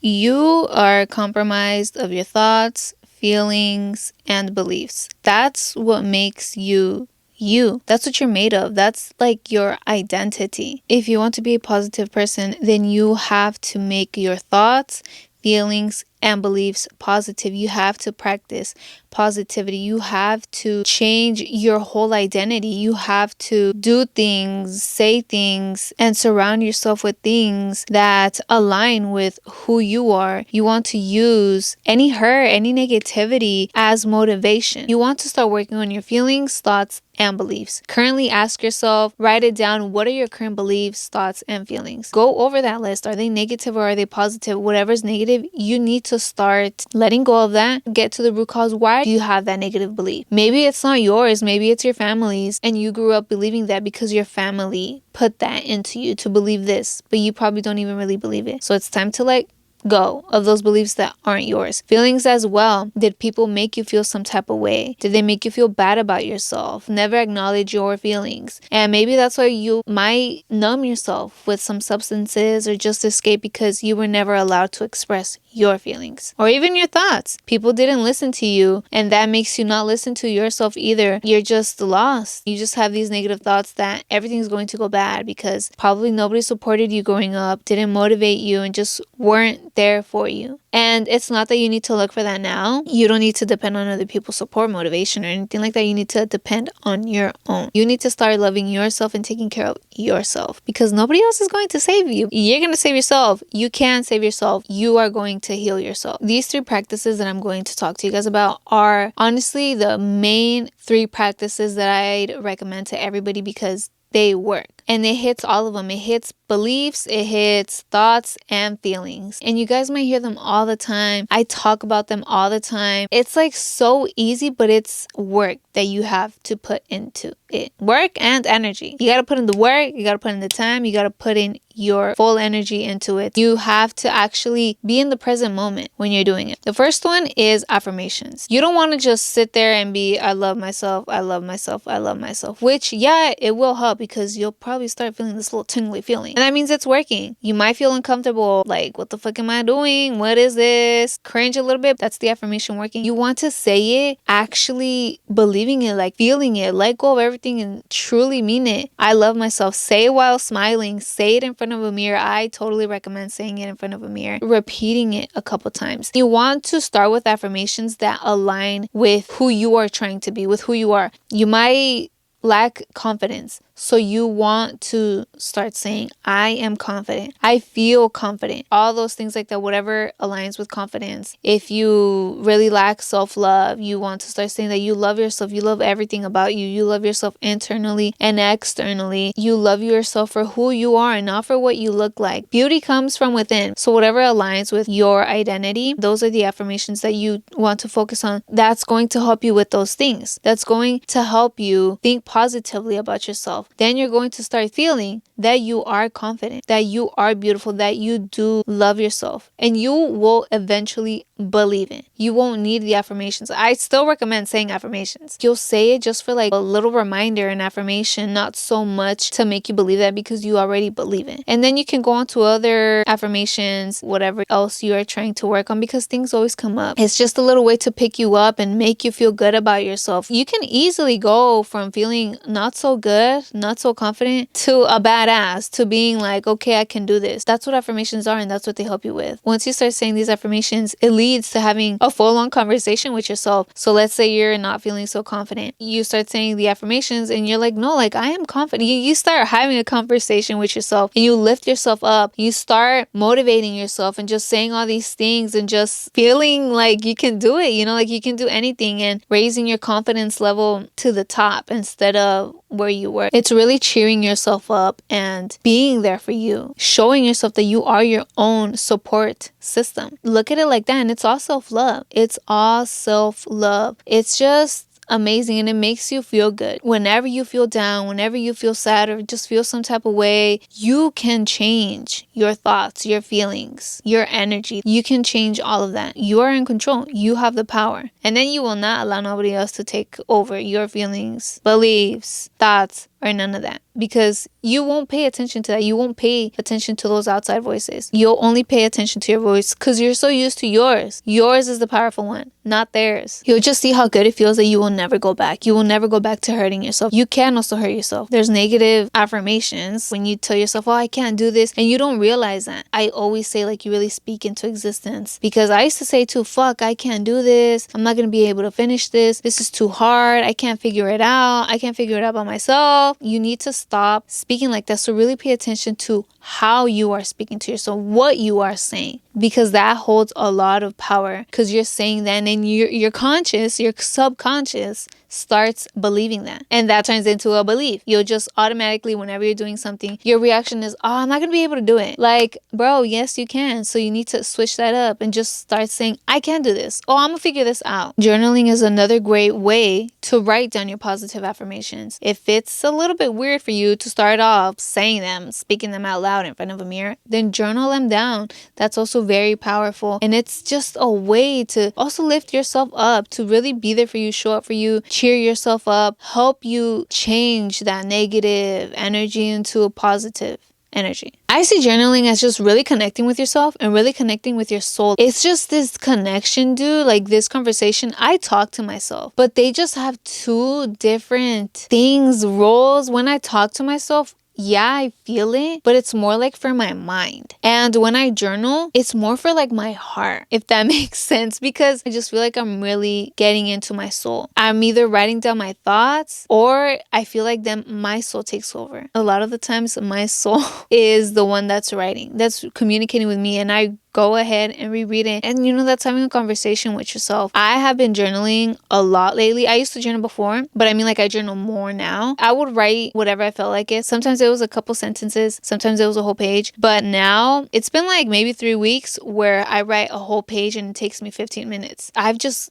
You are compromised of your thoughts, feelings, and beliefs. That's what makes you you. That's what you're made of. That's like your identity. If you want to be a positive person, then you have to make your thoughts, feelings, and beliefs positive. You have to practice positivity. You have to change your whole identity. You have to do things, say things, and surround yourself with things that align with who you are. You want to use any hurt, any negativity as motivation. You want to start working on your feelings, thoughts, and beliefs. Currently ask yourself, write it down. What are your current beliefs, thoughts, and feelings? Go over that list. Are they negative or are they positive? Whatever's negative, you need to start letting go of that. Get to the root cause. Why do you have that negative belief? Maybe it's not yours. Maybe it's your family's, and you grew up believing that because your family put that into you to believe this, but you probably don't even really believe it. So it's time to go of those beliefs that aren't yours. Feelings as well. Did people make you feel some type of way? Did they make you feel bad about yourself? Never acknowledge your feelings. And maybe that's why you might numb yourself with some substances or just escape because you were never allowed to express your feelings or even your thoughts. People didn't listen to you, and that makes you not listen to yourself either. You're just lost. You just have these negative thoughts that everything's going to go bad because probably nobody supported you growing up, didn't motivate you, and just weren't there for you. And it's not that you need to look for that now. You don't need to depend on other people's support, motivation, or anything like that. You need to depend on your own. You need to start loving yourself and taking care of yourself because nobody else is going to save you. You're going to save yourself. You can save yourself. You are going to heal yourself. These 3 practices that I'm going to talk to you guys about are honestly the main 3 practices that I'd recommend to everybody because they work. And it hits all of them. It hits beliefs, it hits thoughts and feelings. And you guys might hear them all the time. I talk about them all the time. It's so easy, but it's work that you have to put into it. Work and energy. You got to put in the work, you got to put in the time, you got to put in your full energy into it. You have to actually be in the present moment when you're doing it. The first one is affirmations. You don't want to just sit there and be, I love myself, I love myself, I love myself, which yeah, it will help because you'll probably start feeling this little tingly feeling. And that means it's working. You might feel uncomfortable, like, what the fuck am I doing? What is this? Cringe a little bit. That's the affirmation working. You want to say it, actually believing it, like feeling it, let go of everything and truly mean it. I love myself. Say it while smiling. Say it in front of a mirror. I totally recommend saying it in front of a mirror, repeating it a couple times. You want to start with affirmations that align with who you are trying to be, with who you are. You might lack confidence. So you want to start saying, I am confident. I feel confident. All those things like that, whatever aligns with confidence. If you really lack self-love, you want to start saying that you love yourself. You love everything about you. You love yourself internally and externally. You love yourself for who you are and not for what you look like. Beauty comes from within. So whatever aligns with your identity, those are the affirmations that you want to focus on. That's going to help you with those things. That's going to help you think positively about yourself. Then you're going to start feeling that you are confident, that you are beautiful, that you do love yourself, and you will eventually believe it. You won't need the affirmations. I still recommend saying affirmations. You'll say it just for a little reminder and affirmation, not so much to make you believe that because you already believe it. And then you can go on to other affirmations, whatever else you are trying to work on, because things always come up. It's just a little way to pick you up and make you feel good about yourself. You can easily go from feeling not so good, not so confident, to a badass, to being like, okay, I can do this. That's what affirmations are, and that's what they help you with. Once you start saying these affirmations, it leads to having a full-on conversation with yourself. So let's say you're not feeling so confident. You start saying the affirmations and you're like, no, I am confident. You start having a conversation with yourself and you lift yourself up. You start motivating yourself and just saying all these things and just feeling like you can do it, you can do anything, and raising your confidence level to the top instead of where you were. It's really cheering yourself up and being there for you, showing yourself that you are your own support system. Look at it like that, and it's all self-love. It's all self-love. It's just amazing, and it makes you feel good. Whenever you feel down, whenever you feel sad or just feel some type of way, you can change your thoughts, your feelings, your energy. You can change all of that. You are in control. You have the power. And then you will not allow nobody else to take over your feelings, beliefs, thoughts, or none of that, because you won't pay attention to that. You won't pay attention to those outside voices. You'll only pay attention to your voice because you're so used to yours. Yours is the powerful one, not theirs. You'll just see how good it feels that you will never go back. You will never go back to hurting yourself. You can also hurt yourself. There's negative affirmations when you tell yourself, oh, I can't do this, and you don't realize that. I always say, like, you really speak into existence, because I used to say too, fuck, I can't do this. I'm not going to be able to finish this. This is too hard. I can't figure it out. I can't figure it out by myself. You need to stop speaking like that. So really pay attention to how you are speaking to yourself, what you are saying, because that holds a lot of power, because you're saying that, and then your conscious, your subconscious starts believing that, and that turns into a belief. You'll just automatically, whenever you're doing something, your reaction is, oh, I'm not gonna be able to do it. Like, bro, yes you can. So you need to switch that up and just start saying, I can do this. Oh, I'm gonna figure this out. Journaling is another great way to write down your positive affirmations. If it's a little bit weird for you to start off saying them, speaking them out loud in front of a mirror, then journal them down. That's also very powerful, and it's just a way to also lift yourself up, to really be there for you, show up for you, cheer yourself up, help you change that negative energy into a positive energy. I see journaling as just really connecting with yourself and really connecting with your soul. It's just this connection, dude. Like, this conversation, I talk to myself, but they just have two different things, roles. When I talk to myself, yeah, I feel it, but it's more like for my mind. And when I journal, it's more for like my heart, if that makes sense, because I just feel like I'm really getting into my soul. I'm either writing down my thoughts, or I feel like then my soul takes over. A lot of the times my soul is the one that's writing, that's communicating with me, and I go ahead and reread it. And that's having a conversation with yourself. I have been journaling a lot lately. I used to journal before, but I mean, like, I journal more now. I would write whatever I felt like it. Sometimes it was a couple sentences, sometimes it was a whole page. But now it's been like maybe 3 weeks where I write a whole page and it takes me 15 minutes. I've just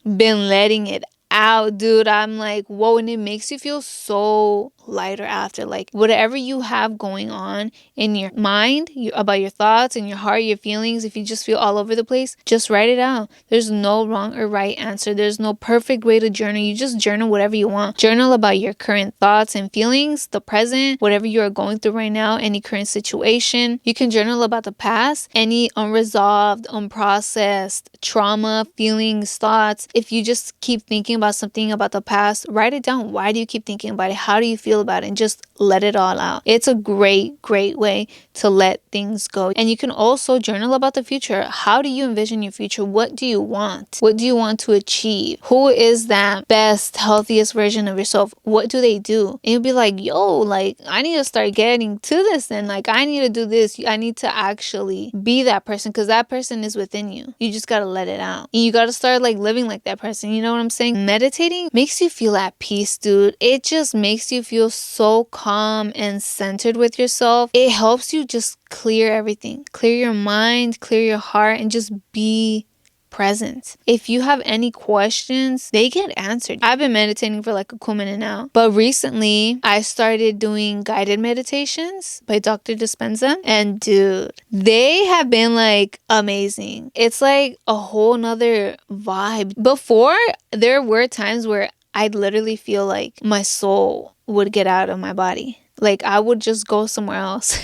been letting it out, dude. I'm like, whoa, and it makes you feel so lighter after. Like, whatever you have going on in your mind, about your thoughts and your heart, your feelings, if you just feel all over the place, just write it out. There's no wrong or right answer. There's no perfect way to journal. You just journal whatever you want. Journal about your current thoughts and feelings, the present, whatever you are going through right now, any current situation. You can journal about the past, any unresolved, unprocessed trauma, feelings, thoughts. If you just keep thinking about something about the past, write it down. Why do you keep thinking about it? How do you feel about it? And just let it all out. It's a great way to let things go. And you can also journal about the future. How do you envision your future? What do you want? What do you want to achieve? Who is that best, healthiest version of yourself? What do they do? And you'll be like, yo, like, I need to start getting to this, and like, I need to do this. I need to actually be that person, because that person is within you. You just gotta let it out. And you gotta start like living like that person. You know what I'm saying? Meditating makes you feel at peace, dude. It just makes you feel so calm and centered with yourself. It helps you just clear everything, clear your mind, clear your heart, and just be present. If you have any questions, they get answered. I've been meditating for like a cool minute now, but recently I started doing guided meditations by Dr. Dispenza, and dude, they have been like amazing. It's like a whole nother vibe. Before, there were times where I'd literally feel like my soul would get out of my body. Like, I would just go somewhere else.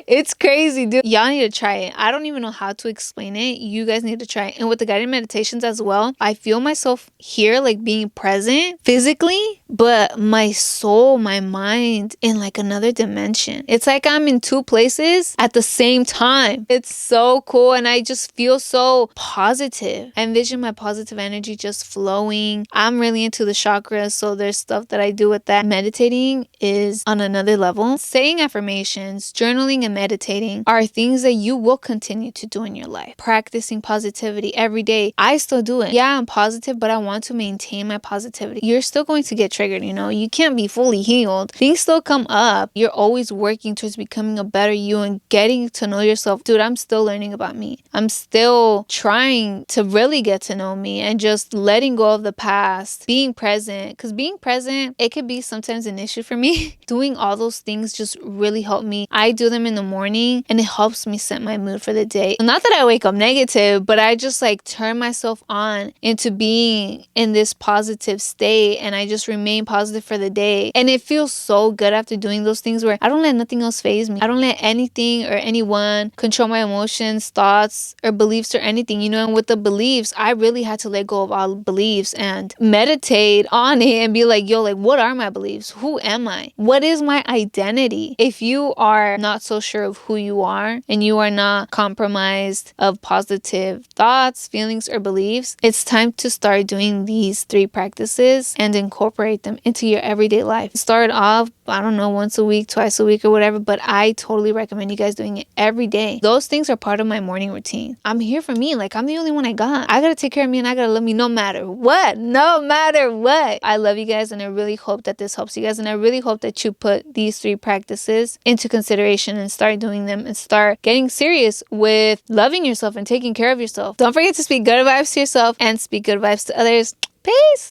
It's crazy, dude. Y'all need to try it. I don't even know how to explain it. You guys need to try it. And with the guided meditations as well, I feel myself here, like, being present physically, but my soul, my mind in like another dimension. It's like I'm in two places at the same time. It's so cool, and I just feel so positive. I envision my positive energy just flowing. I'm really into the chakras, so there's stuff that I do with that. Meditating is on another level. Saying affirmations, journaling, and meditating are things that you will continue to do in your life. Practicing positivity every day. I still do it. Yeah, I'm positive, but I want to maintain my positivity. You're still going to get triggered, you can't be fully healed. Things still come up. You're always working towards becoming a better you and getting to know yourself. Dude, I'm still learning about me. I'm still trying to really get to know me, and just letting go of the past, being present, because being present, it could be sometimes an issue for me. Doing all those things just really help me. I do do them in the morning and it helps me set my mood for the day. Not that I wake up negative, but I just like turn myself on into being in this positive state, and I just remain positive for the day. And it feels so good after doing those things where I don't let nothing else faze me. I don't let anything or anyone control my emotions, thoughts, or beliefs or anything, you know. And with the beliefs, I really had to let go of all beliefs and meditate on it and be like, yo, like, what are my beliefs? Who am I? What is my identity? If you are not so sure of who you are and you are not compromised of positive thoughts, feelings, or beliefs, it's time to start doing these 3 practices and incorporate them into your everyday life. Start off, I don't know, once a week, twice a week, or whatever, but I totally recommend you guys doing it every day. Those things are part of my morning routine. I'm here for me. Like, I'm the only one I got. I gotta take care of me and I gotta love me no matter what. No matter what. I love you guys, and I really hope that this helps you guys, and I really hope that you put these 3 practices into consideration and start doing them and start getting serious with loving yourself and taking care of yourself. Don't forget to speak good vibes to yourself and speak good vibes to others. Peace!